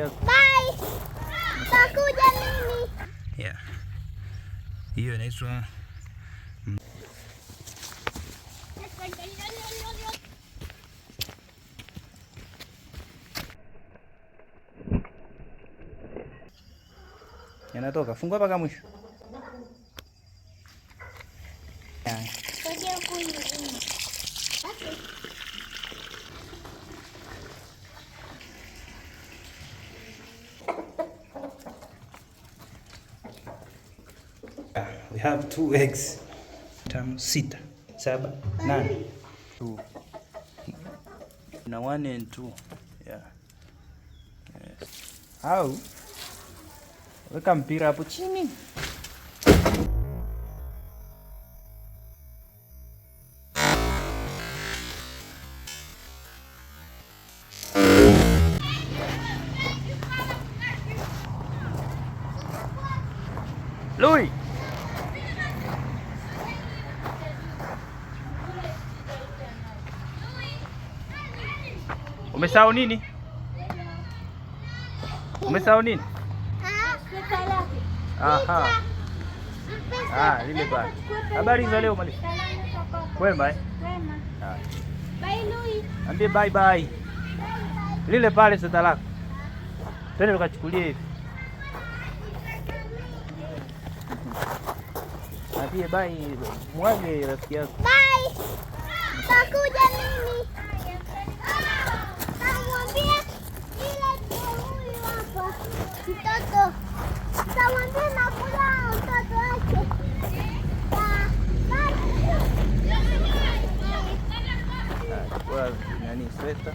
Bye. Takuja mimi. Yeah. Hiyo inaitwa yanatoka. Fungua mpaka mwisho. We have 2 eggs. 5, 6, 7, 8. 2. Na 1 and 2. Yeah. Yes. Au weka mpira hapo chini. Lui. Umesahau nini? Umesahau nini? Aha. Lile pale. Habari za leo Mali. Kwema eh? Kwema. Bye Lui. Ambie bye bye. Lile pale sasa lako. Twende tukachukulie hivi. Ambie bye. Mwage rafiki yako. Bye. Takuja mimi. Namwambia ile huyu hapa. Mtoto. Namwambia nakula mtoto wake. Kwa nani sweta?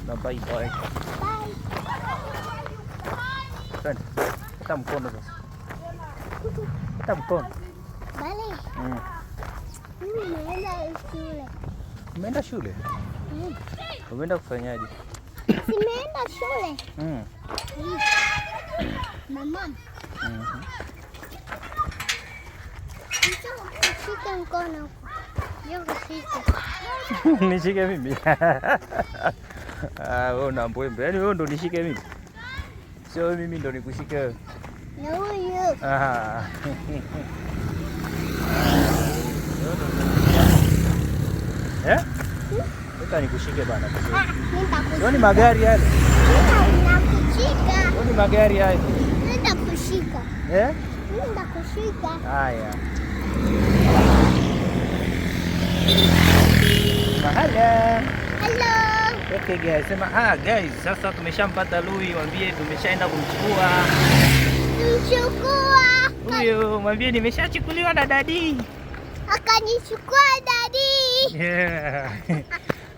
Na bye bye. Bye. Twende. Kata mkono sasa. Kata mkono. Bale. Mimi naenda shule. Umeenda shule? Umeenda kufanyaje? Nimeenda shule. Mama. Nishike mkono. Nishike mimi. Wewe una mbwembe. Yaani wewe ndo nishike mimi. Sio mimi ndo nikushike wewe. Na huyu. Sasa nikushike bana. Nitakushika. Ni magari yale. Nitakushika. Ni magari yale. Nitakushika. Nitakushika. Haya. Hello. Okay guys, sema guys, sasa tumeshampata Lui, mwambie tumeshaenda kumchukua. Huyo, mwambie nimeshachukuliwa na dadi. Akanichukua dadi. Yeah.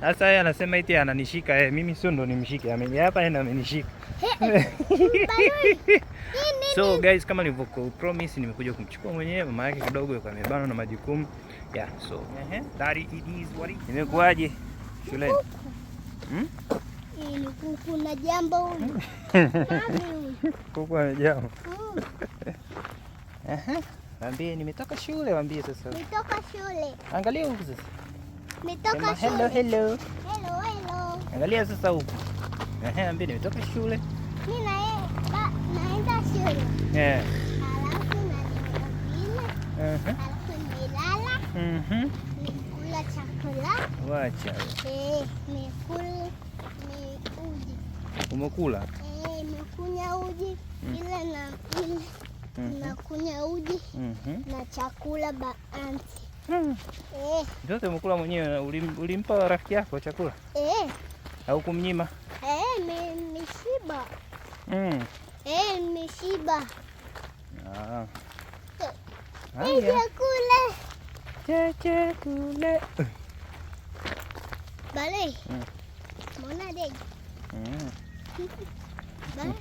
Sasa yeye anasema eti ananishika, mimi sio ndo nimshike. Ameni hapa yeye ndo amenishika. So guys, kama nilivyokupromise nimekuja kumchukua mwenyewe, mama yake kidogo yuko amebana na majukumu. Yeah, so daddy it is what it. Imekuaje shuleni? Kuku na jambo. Kuku na jambo. Waambie nimetoka shule, waambie sasa. Nimetoka shule. Angalia huku sasa. Nimetoka shule. Hello. Angalia sasa huku. Waambie nimetoka shule. Mimi naenda shule. Alafu nilala. Nikula chakula. Wacha. Nimekula uji. Umekula? Nimekunywa uji. Ile na ile. Nakunywa uji na chakula baanti. Ndio umekula mwenyewe, ulimpa rafiki yako chakula? Au kumnyima? Nimeshiba. Nimeshiba. Chakula. Chakula. Bale. Mbona dege? Bale.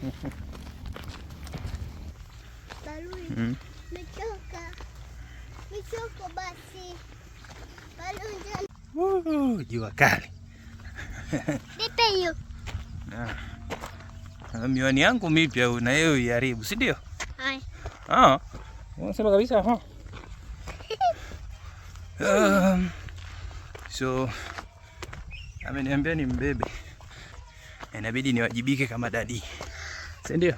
Balui. Nichoka basi. Balui. Jua kali. Nipe hiyo. Miwani yangu mipya na yeye iharibu, si ndio? Hai. Unasema kabisa So ameniambia ni mbebe, inabidi niwajibike kama dadi, si ndio?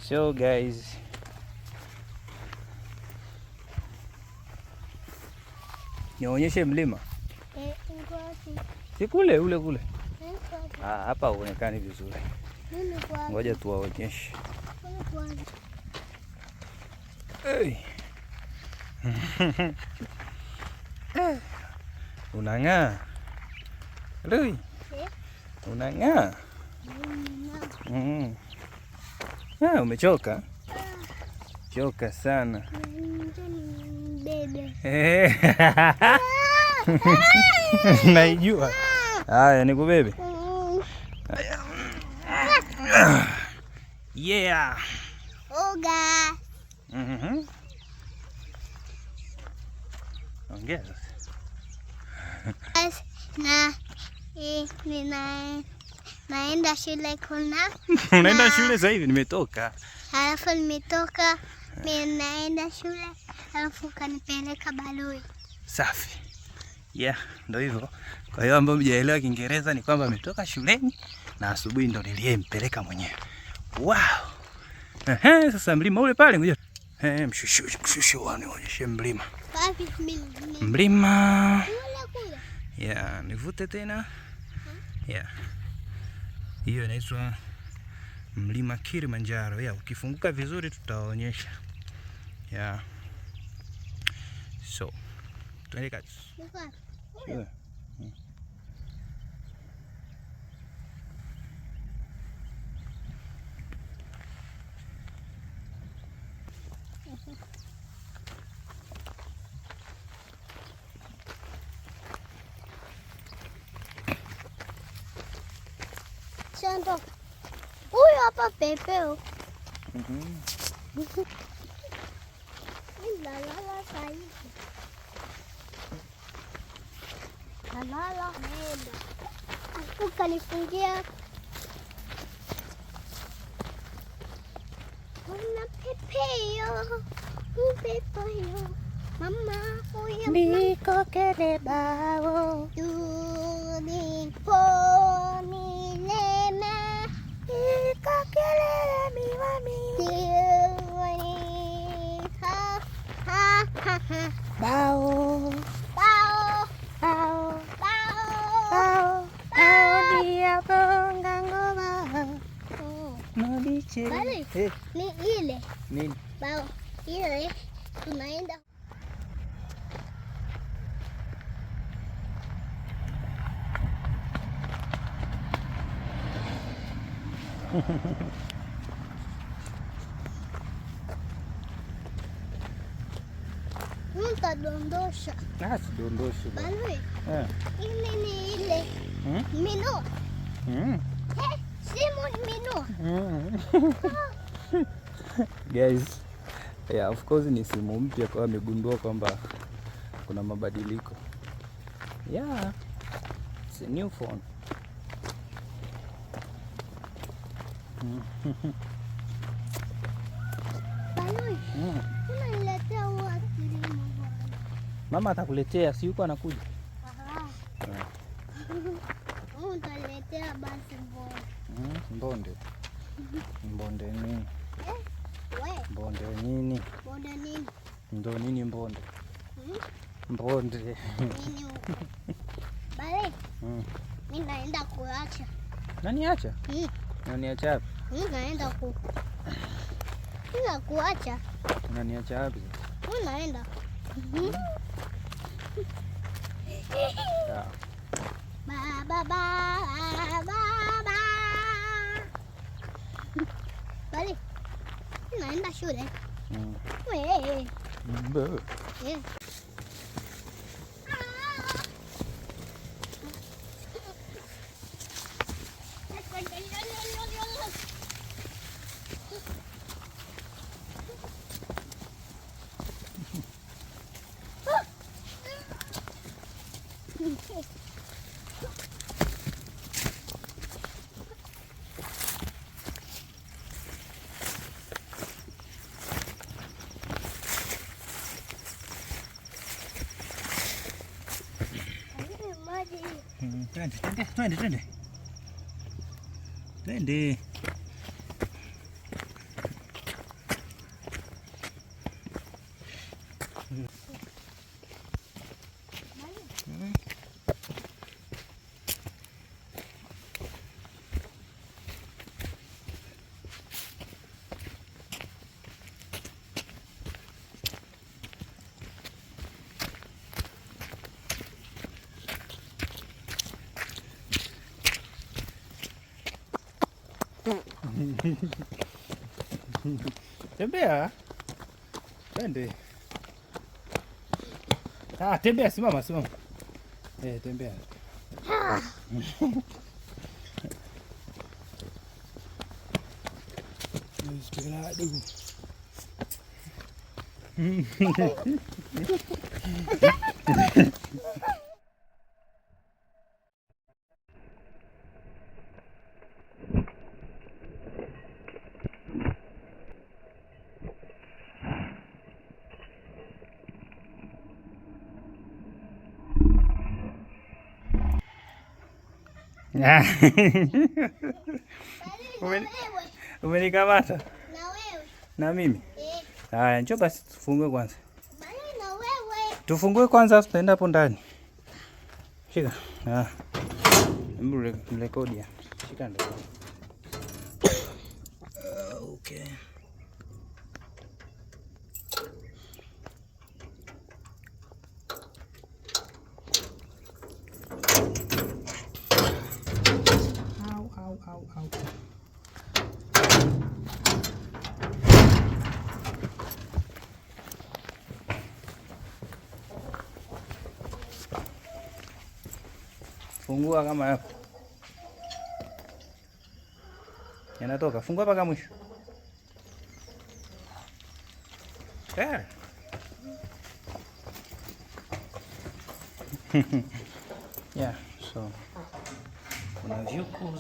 So guys, nionyeshe mlima. Si kule ule kule. Hapa huonekani vizuri. Ngoja tuwaonyeshe. Hey. Unang'aa. Lui. Unang'aa. Umechoka? Choka sana. Naijua. Haya, nikubebe. Yeah. Oga. Ongea. Naenda shule kuna. Unaenda shule sasa hivi? Nimetoka. Halafu nimetoka. Mimi naenda shule. Halafu kanipeleka Balui. Safi. Yeah, ndio hivyo. Kwa hiyo ambao mjaelewa Kiingereza ni kwamba ametoka shuleni na asubuhi ndo niliyempeleka mwenyewe. Wow. Sasa mlima ule pale, ngoja. Mshushu nionyeshe mlima. Wapi mlima? Kule. Yeah, nivute tena. Yeah. Hiyo inaitwa mlima Kilimanjaro. Yeah, ukifunguka vizuri tutaonyesha. Yeah. So, tuende kazi. Sure. Chanto. Huyu hapa pepeo. Nalala sahihi. Nalala. Ukanifungia. Kuna pepeo. Pepeo. Mama huyu. Niko kele bao. Duni poni lema. Niko kele miwami. Duni ha ha ha ha. Bao. Bao. Bao. Bao. Bao dia bonga ngoma. Maliche. Bali. Ni ile. Nini? Bao. Ile tunaenda. Mtadondosha. Sidondoshi. Balui. Ile ni ile. Mino. Simu mino. Guys, yeah, of course ni simu mpya, kwa amegundua kwamba kuna mabadiliko. Yeah. It's a new phone. Balui. Unaniletea wapi? Mama atakuletea, si yuko anakuja. Utaletea basi mbona? Mbonde. Mbonde nini? We. Mbonde nini? Mbonde nini? Ndo nini mbonde? Mbonde. Nini huko? Bale. Mimi naenda kuacha. Nani acha? Nani acha wapi? Mimi naenda Nina kuacha. Nani acha wapi? Mimi naenda. Sawa. Baba. Bali. Naenda shule. Wewe. Twende, twende, twende, twende. Twende. Tembea. Twende. Tembea, simama, simama. Tembea. Umenikamata? Na wewe. Na mimi? Haya, njoo basi tufungue kwanza. Na wewe. Tufungue kwanza tutaenda hapo ndani. Shika. Mrekodi. Shika ndio. Okay. Au. Fungua kama hapo. Yanatoka. Fungua mpaka mwisho. Yeah, so kuna vyuku.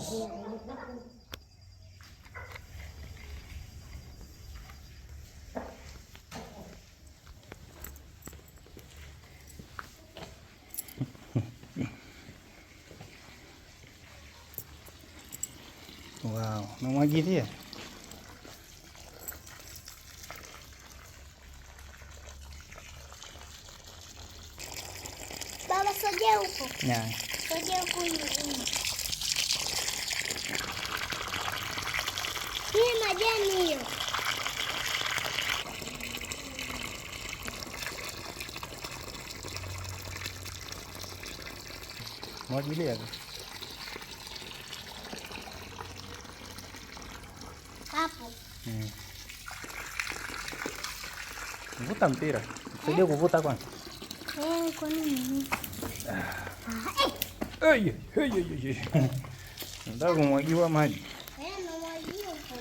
Wow, namwagilia. Baba, sogea huko. Yeah. Sogea huko hivi. Hii majani hiyo. Mwagilia. Hapo. Vuta mpira. Saidia kuvuta kwanza. Kwa nini? Nataka kumwagiwa maji. Namwagia huko.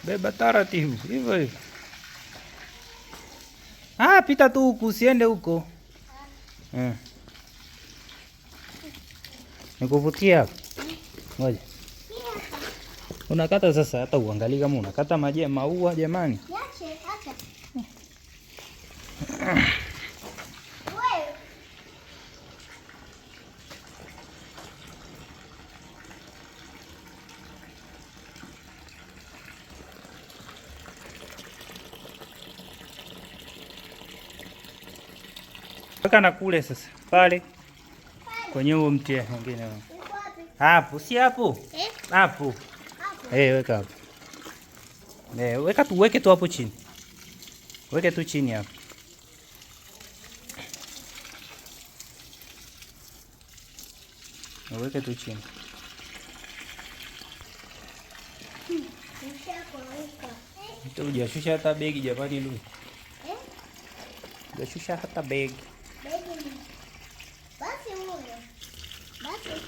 Beba taratibu, hivyo hivyo. Pita tu huku, usiende huko. Nikuvutia hapo. Ngoja. Unakata sasa, hata uangalie kama unakata maua jamani. Niache, acha. Weka na kule sasa. Pale. Kwenye huo mti mwingine. Hapo, si hapo? Hapo. Weka hapo. Weke tu hapo chini. Weke tu chini hapo. Weke tu chini. Hujashusha hata begi jamani Lu. Hujashusha hata begi. Basi moja. Basi.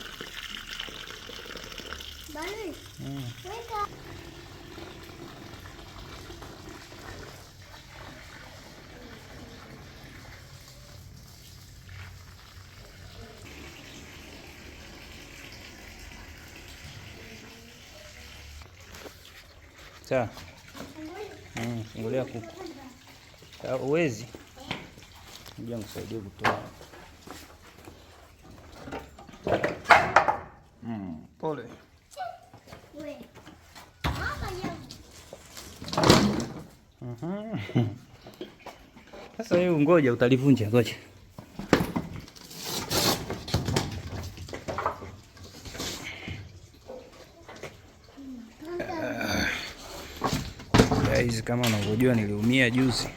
Bali. Weka. Sawa. Fungulia kuku. Uwezi? Ngoja nikusaidie kutoa. Pole. Wewe. Mama yangu. Sasa hiyo ngoja utalivunja, ngoja. Guys, kama unavyojua niliumia juzi.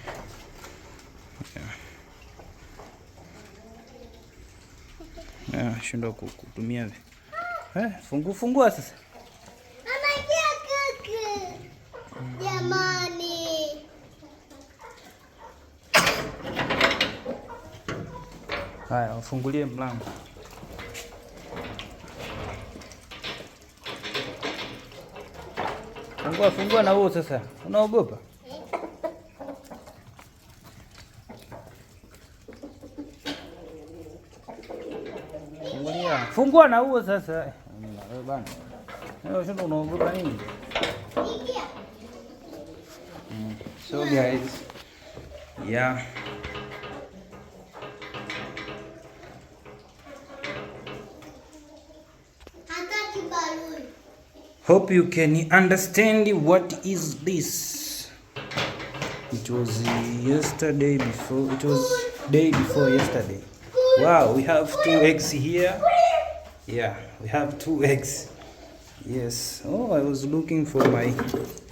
Shindwa kutumia. Fungua sasa. Anaingia kuku. Jamani. Haya, wafungulie mlango. Fungua na huo sasa. Unaogopa? Fungua na huo sasa. Wewe bana. Wewe sio unaogopa nini? Ingia. So guys, yeah. Hataki baluni. Hope you can understand what is this. It was yesterday before. It was day before yesterday. Wow, we have 2 eggs here. Yeah, we have 2 eggs. Yes. Oh, I was looking for my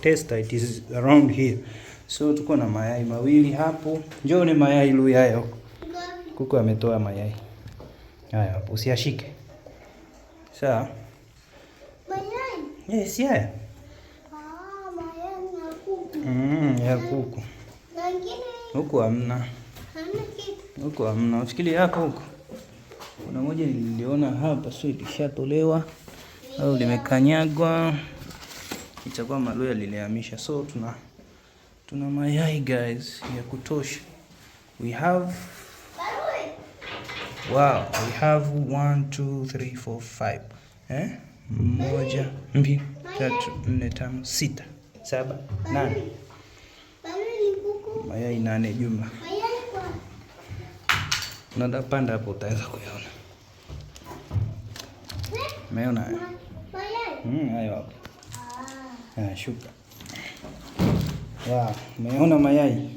tester. It is around here. So tuko na mayai mawili hapo. Njoo ni mayai luyayo. Kuku ametoa mayai. Haya hapo, usiashike. Sawa? Mayai. Yes, yeah. Mayai ya kuku. Ya kuku. Wengine Huku hamna. hamna kitu. Huku hamna. Usikilie hapo huko. Kuna moja niliona hapa, sio ilishatolewa au limekanyagwa. Itakuwa maluya lilihamisha. So tuna mayai guys ya kutosha. We have wow, we have 1 2 3 4 5. 1 2 3 4 5 6 7 8. Baluni kuku. Mayai 8 jumla. Mayai kwa. Unataka panda hapo utaweza kuyaona. Umeona haya? Mayai. Hayo hapo. Shuka. Wow, umeona mayai?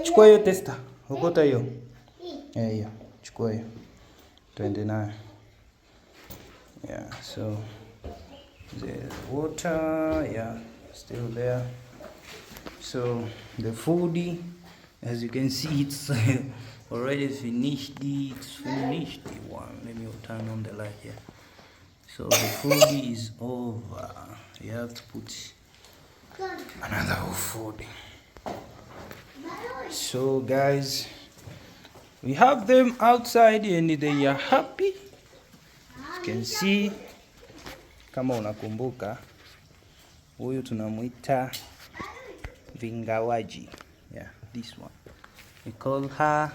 Chukua hiyo testa. Okota hiyo. Hiyo. Chukua hiyo. Twende nayo. Yeah, so the water, yeah, still there. So the food, as you can see, it's already finished. It's finished. Let me turn on the light here. So the food is over. You have to put another food. So guys, we have them outside and they are happy. You can see, kama unakumbuka, huyu tunamuita Vingawaji. Yeah, this one. We call her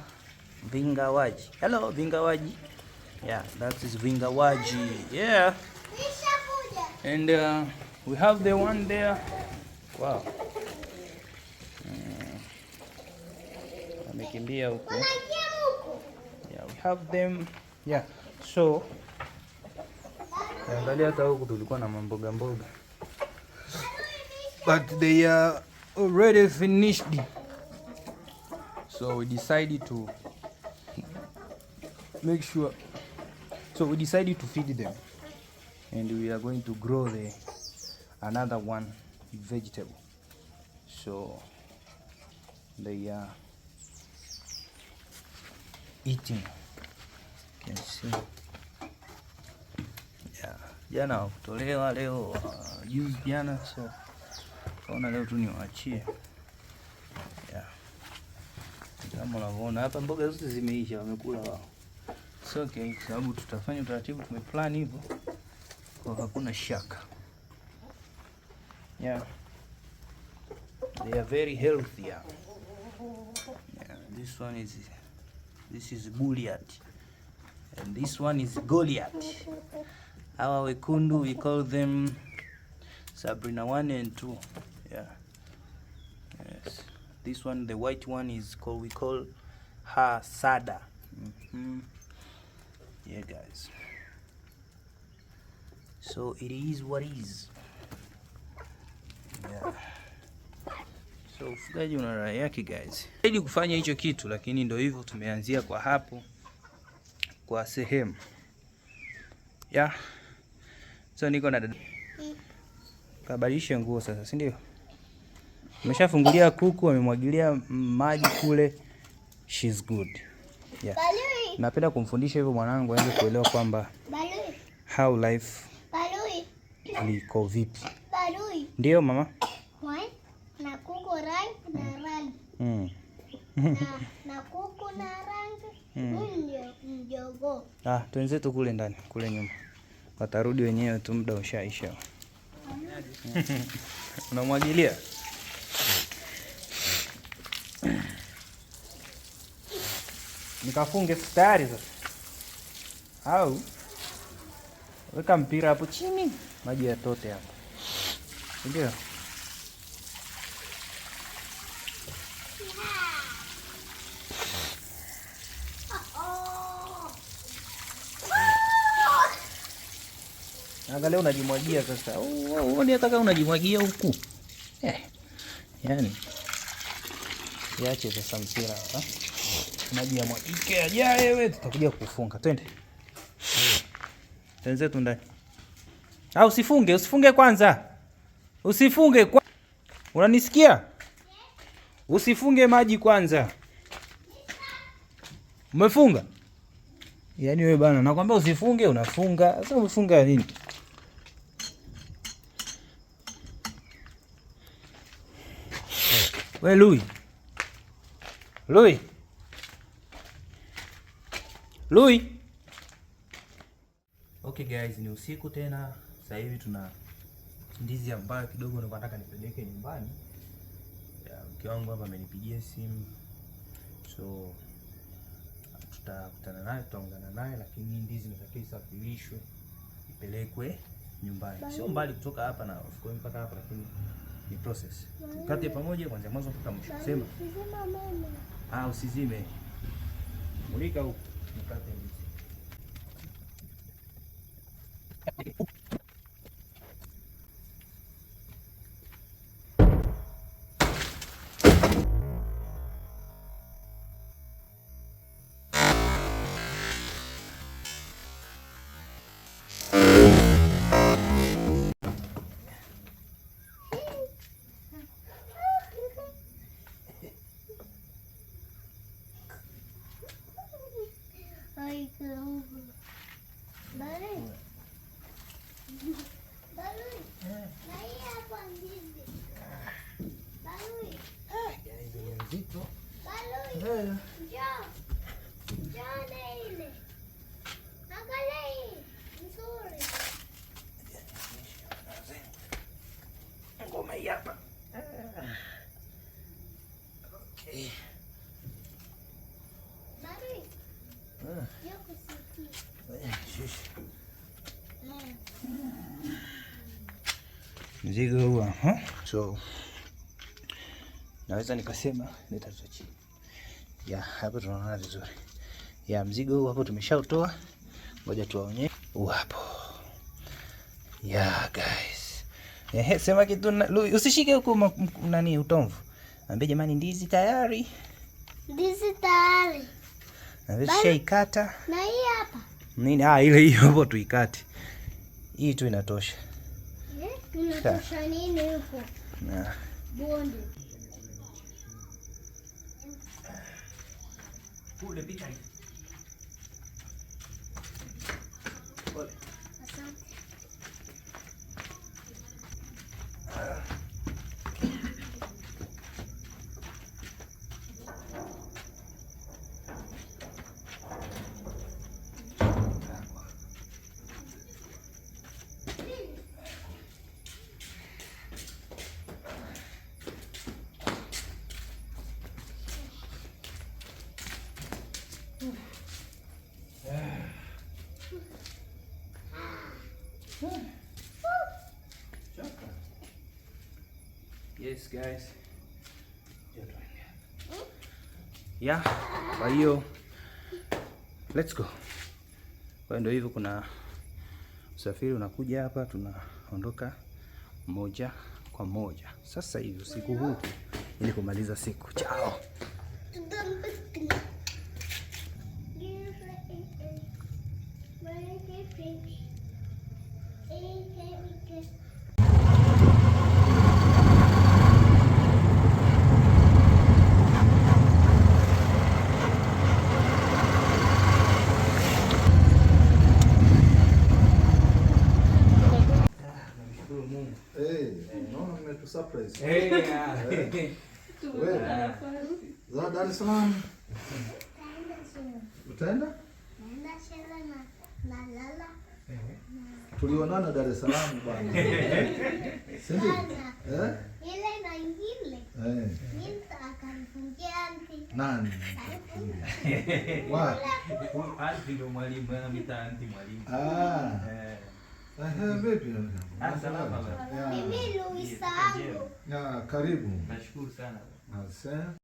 Vingawaji. Hello, Vingawaji. Yeah, that is Vingawaji. Yeah. And we have the one there. Wow. Amekimbia huko. Yeah, we have them. Yeah. So angalia hata huku tulikuwa na mamboga mboga. But they are already finished. So we decided to make sure. So we decided to feed them, and we are going to grow another one vegetable. So they are eating. You can see. Yeah, jana kutolewa leo juzi jana, so kaona leo tu niwaachie. Yeah. Kama unavyoona hapa mboga zote zimeisha, wamekula wao. So okay, sababu tutafanya utaratibu, tumeplan hivyo. Kwa hakuna shaka. Yeah. They are very healthy. Yeah. This is Goliath. And this one is Goliath. Hawa wekundu we call them Sabrina 1 and 2. Yeah. Yes. This one, the white one, is called, we call her Sada. Yeah, guys. So it is what is. Yeah. So ufugaji una raha yake guys. Ili kufanya hicho kitu, lakini ndio hivyo, tumeanzia kwa hapo kwa sehemu. Yeah. So niko na dada. Kabadilisha nguo sasa, si ndio? Umeshafungulia kuku, amemwagilia maji kule. She's good. Yeah. Napenda kumfundisha hivyo mwanangu aweze kuelewa kwamba how life liko vipi. Ndio mama? Na kuku rangi na rangi. Na kuku na rangi. Ndio mjogo. Twenzetu kule ndani, kule nyuma. Watarudi wenyewe tu, muda ushaisha. Unamwagilia? Nikafunge tayari sasa. Au weka mpira hapo chini, maji yatote hapo. Ndio. Angalia unajimwagia sasa. Uone hata kama unajimwagia huku. Yaani. Yache sasa mpira hapa. Maji ya mwagike ajaye wewe, tutakuja kufunga. Twende. Tenzetu ndani. Usifunge kwanza. Usifunge kwa... Unanisikia? Usifunge maji kwanza. Umefunga? Yaani wewe bana, nakwambia usifunge, unafunga. Sasa umefunga nini? Wewe Louis. Okay guys, ni usiku tena. Sasa hivi tuna ndizi ambayo kidogo nataka nipeleke nyumbani. Mke wangu hapa amenipigia simu. So tutakutana naye, tutaungana naye, lakini ndizi inatakiwa isafirishwe ipelekwe nyumbani. Sio mbali kutoka hapa na ufukweni mpaka hapa, lakini ni process. Tukate pamoja kuanzia mwanzo mpaka mwisho. Sema. Usizime. Mulika huko. Nikate ndizi. Ngoma hii hapa. Okay. Mzigo huu so naweza nikasema nitatoa chini. Hapo tunaona vizuri. Mzigo huu hapo tumeshautoa. Ngoja tuwaonyeshe. Hapo. Guys. Sema kitu usishike huko nani utomvu. Ambie jamani ndizi tayari. Ndizi tayari. Shaikata. Na hii hapa. Nini? Ile hiyo hapo tuikate. Hii tu inatosha. Inatosha nini huko? Bonde. Kule pita hii. Pole. Asante. Yes guys. Yeah, kwa hiyo let's go. Kwa ndio hivyo, kuna usafiri unakuja hapa, tunaondoka moja kwa moja sasa hivi usiku huu ili kumaliza siku. Chao. Naona mmetu surprise. Wewe. Za Dar es Salaam. Utaenda? Naenda shule na lala. Tulionana Dar es Salaam bwana. Sindi? Ile na ingine. Mimi akanifungia anti. Nani? Wapi? Anti ndo mwalimu, anamita anti mwalimu. Vipi? Salama baba. Mimi Luisa wangu. Karibu. Nashukuru sana. Asante.